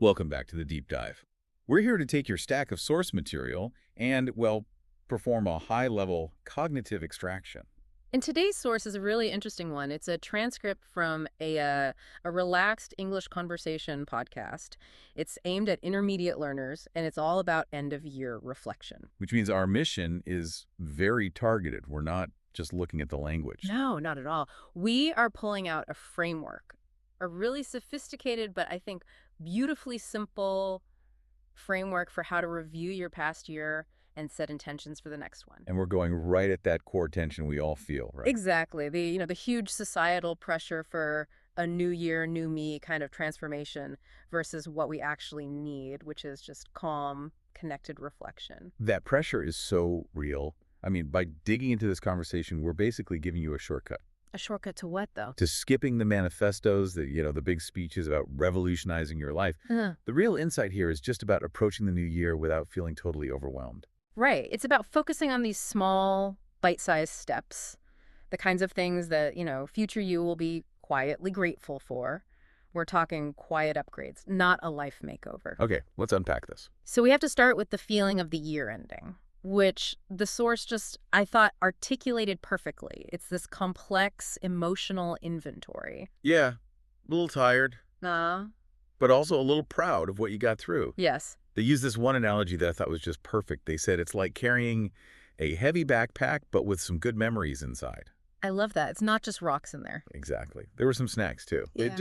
Welcome back to the Deep Dive. We're here to take your stack of source material and, well, perform a high-level cognitive extraction. And today's source is a really interesting one. It's a transcript from a relaxed English conversation podcast. It's aimed at intermediate learners, and it's all about end-of-year reflection. Which means our mission is very targeted. We're not just looking at the language. No, not at all. We are pulling out a framework, a really sophisticated, but I think beautifully simple framework for how to review your past year and set intentions for the next one. And we're going right at that core tension we all feel, right? Exactly. The huge societal pressure for a new year, new me kind of transformation versus what we actually need, which is just calm, connected reflection. That pressure is so real. I mean, by digging into this conversation, we're basically giving you a shortcut A shortcut to what, though? to skipping the manifestos, the big speeches about revolutionizing your life. The real insight here is just about approaching the new year without feeling totally overwhelmed. Right. It's about focusing on these small, bite-sized steps, the kinds of things that, future you will be quietly grateful for. We're talking quiet upgrades, not a life makeover. Okay, let's unpack this. So we have to start with the feeling of the year ending, which the source just, I thought, articulated perfectly. It's this complex emotional inventory. Yeah, a little tired, but also a little proud of what you got through. Yes. They used this one analogy that I thought was just perfect. They said it's like carrying a heavy backpack, but with some good memories inside. I love that. It's not just rocks in there. Exactly. There were some snacks, too. Yeah.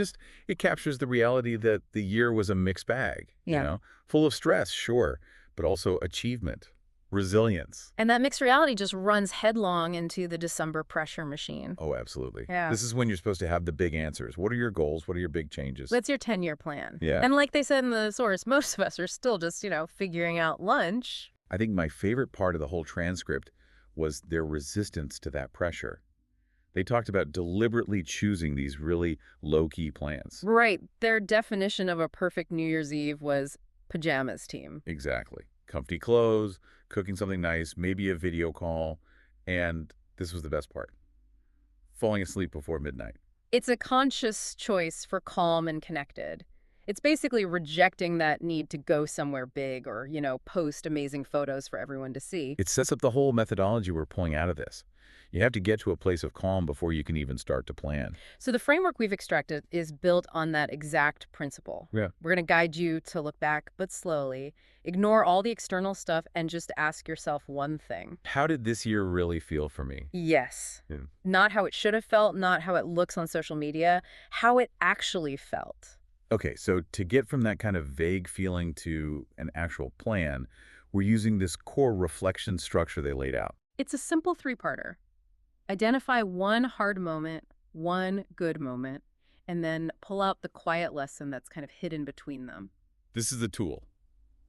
It captures the reality that the year was a mixed bag, Yeah. Full of stress, sure, but also achievement, resilience. And that mixed reality just runs headlong into the December pressure machine. Oh, absolutely. Yeah. This is when you're supposed to have the big answers. What are your goals? What are your big changes? That's your 10-year plan. Yeah. And like they said in the source, most of us are still just, figuring out lunch. I think my favorite part of the whole transcript was their resistance to that pressure. They talked about deliberately choosing these really low-key plans. Right. Their definition of a perfect New Year's Eve was pajamas team. Exactly. Comfy clothes, cooking something nice, maybe a video call, and this was the best part, falling asleep before midnight. It's a conscious choice for calm and connected. It's basically rejecting that need to go somewhere big or, post amazing photos for everyone to see. It sets up the whole methodology we're pulling out of this. You have to get to a place of calm before you can even start to plan. So the framework we've extracted is built on that exact principle. Yeah. We're going to guide you to look back, but slowly. Ignore all the external stuff and just ask yourself one thing. How did this year really feel for me? Yes. Yeah. Not how it should have felt, not how it looks on social media, how it actually felt. Okay, so to get from that kind of vague feeling to an actual plan, we're using this core reflection structure they laid out. It's a simple three-parter. Identify one hard moment, one good moment, and then pull out the quiet lesson that's kind of hidden between them. This is the tool.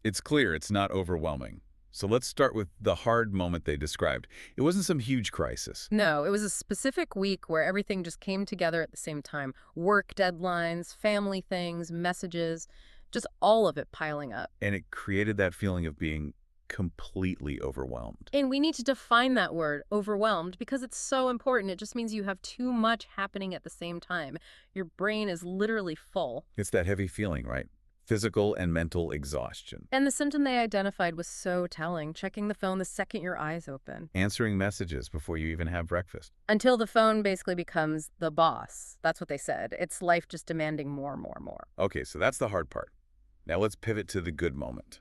It's clear it's not overwhelming. So let's start with the hard moment they described. It wasn't some huge crisis. No, it was a specific week where everything just came together at the same time. Work deadlines, family things, messages, just all of it piling up. And it created that feeling of being completely overwhelmed. And we need to define that word, overwhelmed, because it's so important. It just means you have too much happening at the same time. Your brain is literally full. It's that heavy feeling, right? Physical and mental exhaustion. And the symptom they identified was so telling, checking the phone the second your eyes open. Answering messages before you even have breakfast. Until the phone basically becomes the boss. That's what they said. It's life just demanding more. Okay, so that's the hard part. Now let's pivot to the good moment.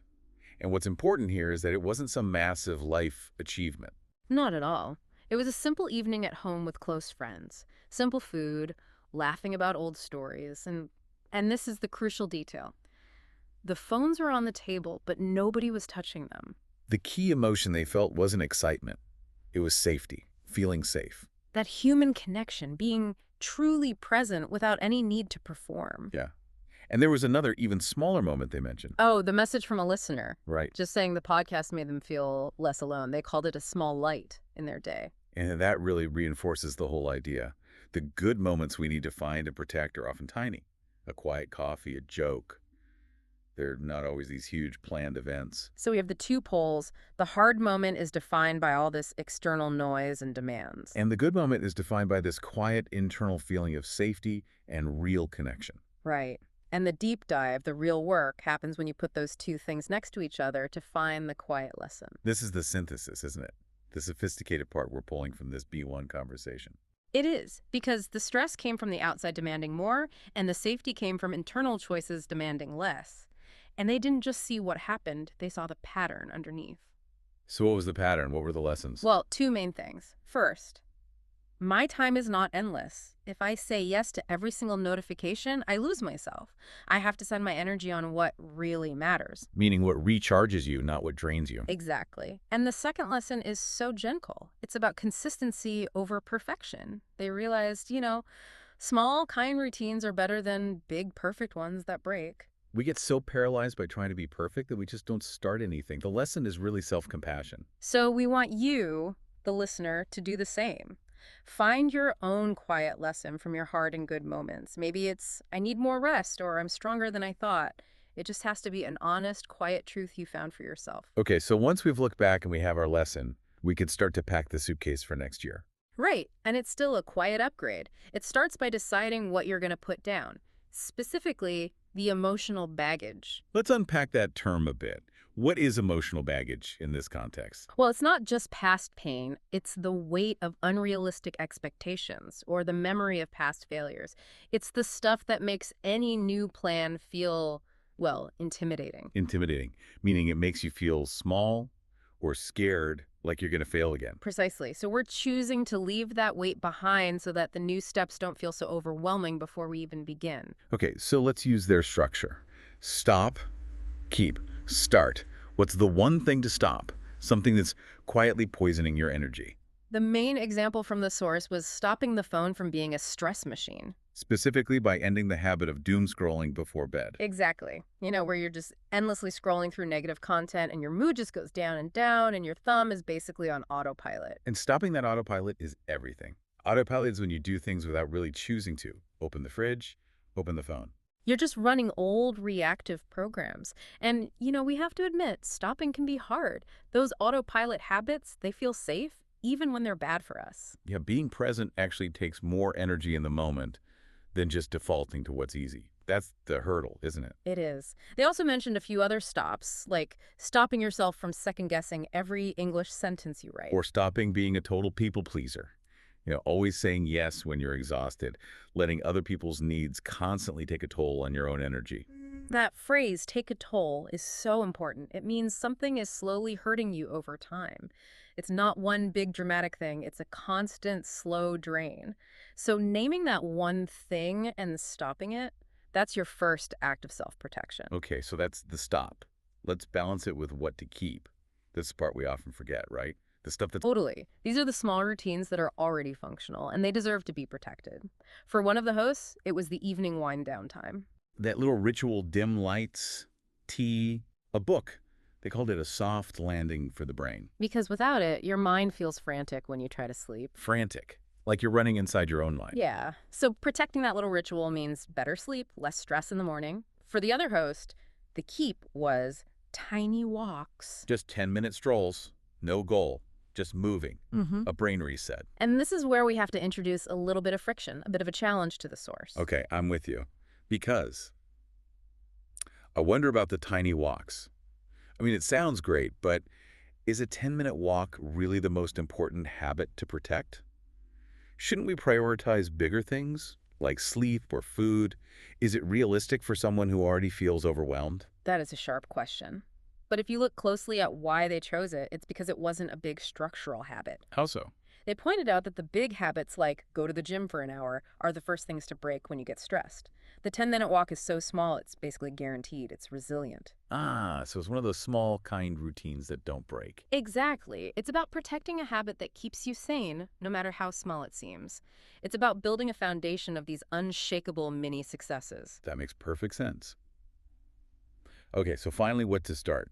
And what's important here is that it wasn't some massive life achievement. Not at all. It was a simple evening at home with close friends. Simple food, laughing about old stories, and this is the crucial detail. The phones were on the table, but nobody was touching them. The key emotion they felt wasn't excitement. It was safety, feeling safe. That human connection, being truly present without any need to perform. Yeah. And there was another even smaller moment they mentioned. Oh, the message from a listener. Right. Just saying the podcast made them feel less alone. They called it a small light in their day. And that really reinforces the whole idea. The good moments we need to find and protect are often tiny. A quiet coffee, a joke. They're not always these huge planned events. So we have the two poles. The hard moment is defined by all this external noise and demands. And the good moment is defined by this quiet internal feeling of safety and real connection. Right. And the deep dive, the real work, happens when you put those two things next to each other to find the quiet lesson. This is the synthesis, isn't it? The sophisticated part we're pulling from this B1 conversation. It is, because the stress came from the outside demanding more, and the safety came from internal choices demanding less. And they didn't just see what happened, they saw the pattern underneath. So what was the pattern? What were the lessons? Well, two main things. First, my time is not endless. If I say yes to every single notification, I lose myself. I have to send my energy on what really matters. Meaning what recharges you, not what drains you. Exactly. And the second lesson is so gentle. It's about consistency over perfection. They realized, small, kind routines are better than big, perfect ones that break. We get so paralyzed by trying to be perfect that we just don't start anything. The lesson is really self-compassion. So we want you, the listener, to do the same. Find your own quiet lesson from your hard and good moments. Maybe it's, I need more rest, or I'm stronger than I thought. It just has to be an honest, quiet truth you found for yourself. Okay, so once we've looked back and we have our lesson, we could start to pack the suitcase for next year. Right, and it's still a quiet upgrade. It starts by deciding what you're going to put down, specifically the emotional baggage. Let's unpack that term a bit. What is emotional baggage in this context? Well, it's not just past pain, it's the weight of unrealistic expectations or the memory of past failures. It's the stuff that makes any new plan feel, well, intimidating. Intimidating, meaning it makes you feel small or scared, like you're going to fail again. Precisely. So we're choosing to leave that weight behind so that the new steps don't feel so overwhelming before we even begin. Okay, so let's use their structure. Stop, keep, start. What's the one thing to stop? Something that's quietly poisoning your energy. The main example from the source was stopping the phone from being a stress machine. Specifically by ending the habit of doom scrolling before bed. Exactly. Where you're just endlessly scrolling through negative content and your mood just goes down and your thumb is basically on autopilot. And stopping that autopilot is everything. Autopilot is when you do things without really choosing to. Open the fridge, open the phone. You're just running old reactive programs. And, we have to admit, stopping can be hard. Those autopilot habits, they feel safe, even when they're bad for us. Yeah, being present actually takes more energy in the moment than just defaulting to what's easy. That's the hurdle, isn't it? It is. They also mentioned a few other stops, like stopping yourself from second-guessing every English sentence you write. Or stopping being a total people pleaser. Always saying yes when you're exhausted, letting other people's needs constantly take a toll on your own energy. That phrase, take a toll, is so important. It means something is slowly hurting you over time. It's not one big dramatic thing. It's a constant, slow drain. So naming that one thing and stopping it, that's your first act of self-protection. Okay, so that's the stop. Let's balance it with what to keep. This is the part we often forget, right? The stuff that's... Totally. These are the small routines that are already functional, and they deserve to be protected. For one of the hosts, it was the evening wind-down time. That little ritual, dim lights, tea, a book. They called it a soft landing for the brain. Because without it, your mind feels frantic when you try to sleep. Frantic. Like you're running inside your own mind. Yeah. So protecting that little ritual means better sleep, less stress in the morning. For the other host, the keep was tiny walks. Just 10-minute strolls. No goal. Just moving. Mm-hmm. A brain reset. And this is where we have to introduce a little bit of friction, a bit of a challenge to the source. Okay, I'm with you. Because I wonder about the tiny walks. I mean, it sounds great, but is a 10-minute walk really the most important habit to protect? Shouldn't we prioritize bigger things, like sleep or food? Is it realistic for someone who already feels overwhelmed? That is a sharp question. But if you look closely at why they chose it, it's because it wasn't a big structural habit. How so? They pointed out that the big habits like go to the gym for an hour are the first things to break when you get stressed. The 10-minute walk is so small, it's basically guaranteed. It's resilient. Ah, so it's one of those small, kind routines that don't break. Exactly. It's about protecting a habit that keeps you sane, no matter how small it seems. It's about building a foundation of these unshakable mini successes. That makes perfect sense. Okay, so finally, what to start?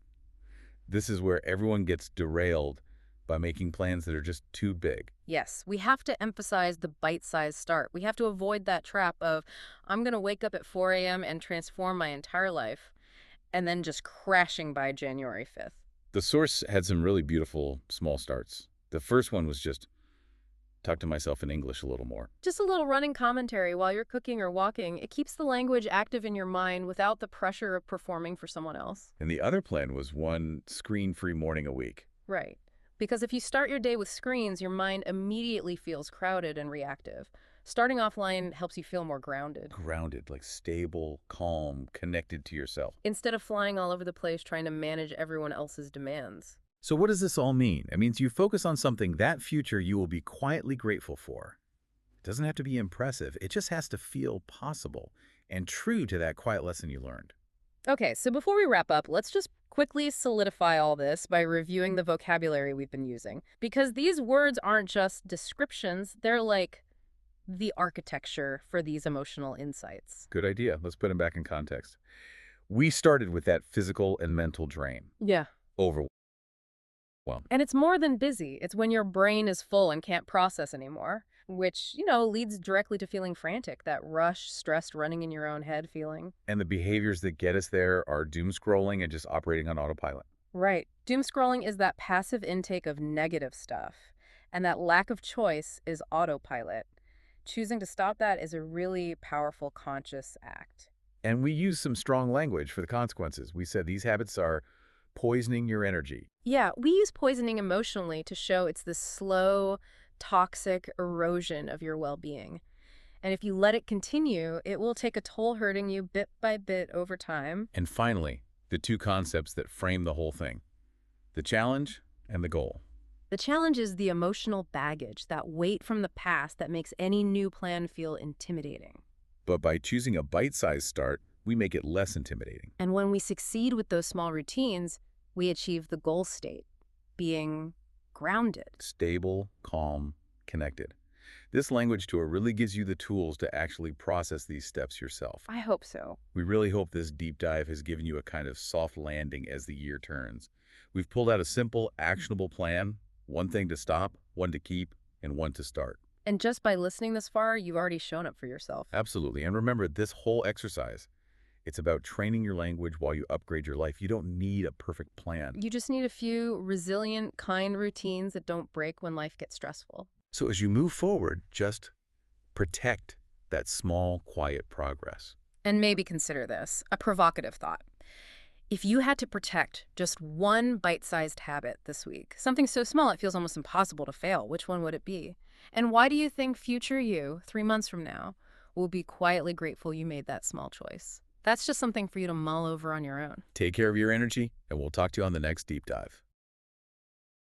This is where everyone gets derailed by making plans that are just too big. Yes, we have to emphasize the bite-sized start. We have to avoid that trap of, I'm going to wake up at 4 a.m. and transform my entire life, and then just crashing by January 5th. The source had some really beautiful small starts. The first one was just talk to myself in English a little more. Just a little running commentary while you're cooking or walking. It keeps the language active in your mind without the pressure of performing for someone else. And the other plan was one screen-free morning a week. Right. Because if you start your day with screens, your mind immediately feels crowded and reactive. Starting offline helps you feel more grounded, Grounded, like stable, calm, connected to yourself. instead of flying all over the place trying to manage everyone else's demands. So what does this all mean? It means you focus on something that future you will be quietly grateful for. It doesn't have to be impressive. It just has to feel possible and true to that quiet lesson you learned. Okay, so before we wrap up, let's just quickly solidify all this by reviewing the vocabulary we've been using. Because these words aren't just descriptions, they're like the architecture for these emotional insights. Good idea. Let's put them back in context. We started with that physical and mental drain. Yeah. Overwhelm. And it's more than busy. It's when your brain is full and can't process anymore, which, leads directly to feeling frantic, that rush, stressed, running in your own head feeling. And the behaviors that get us there are doom scrolling and just operating on autopilot. Right. Doom scrolling is that passive intake of negative stuff, and that lack of choice is autopilot. Choosing to stop that is a really powerful conscious act. And we use some strong language for the consequences. We said these habits are poisoning your energy. Yeah, we use poisoning emotionally to show it's this slow, toxic erosion of your well-being. And if you let it continue, it will take a toll, hurting you bit by bit over time. And finally, the two concepts that frame the whole thing: the challenge and the goal. The challenge is the emotional baggage, that weight from the past that makes any new plan feel intimidating. But by choosing a bite-sized start, we make it less intimidating. And when we succeed with those small routines, we achieve the goal state, being grounded. Stable, calm, connected. This language tour really gives you the tools to actually process these steps yourself. I hope so. We really hope this deep dive has given you a kind of soft landing as the year turns. We've pulled out a simple, actionable plan: one thing to stop, one to keep, and one to start. And just by listening this far, you've already shown up for yourself. Absolutely. And remember, this whole exercise, it's about training your language while you upgrade your life. You don't need a perfect plan. You just need a few resilient, kind routines that don't break when life gets stressful. So as you move forward, just protect that small, quiet progress. And maybe consider this, a provocative thought. If you had to protect just one bite-sized habit this week, something so small it feels almost impossible to fail, which one would it be? And why do you think future you, 3 months from now, will be quietly grateful you made that small choice? That's just something for you to mull over on your own. Take care of your energy, and we'll talk to you on the next deep dive.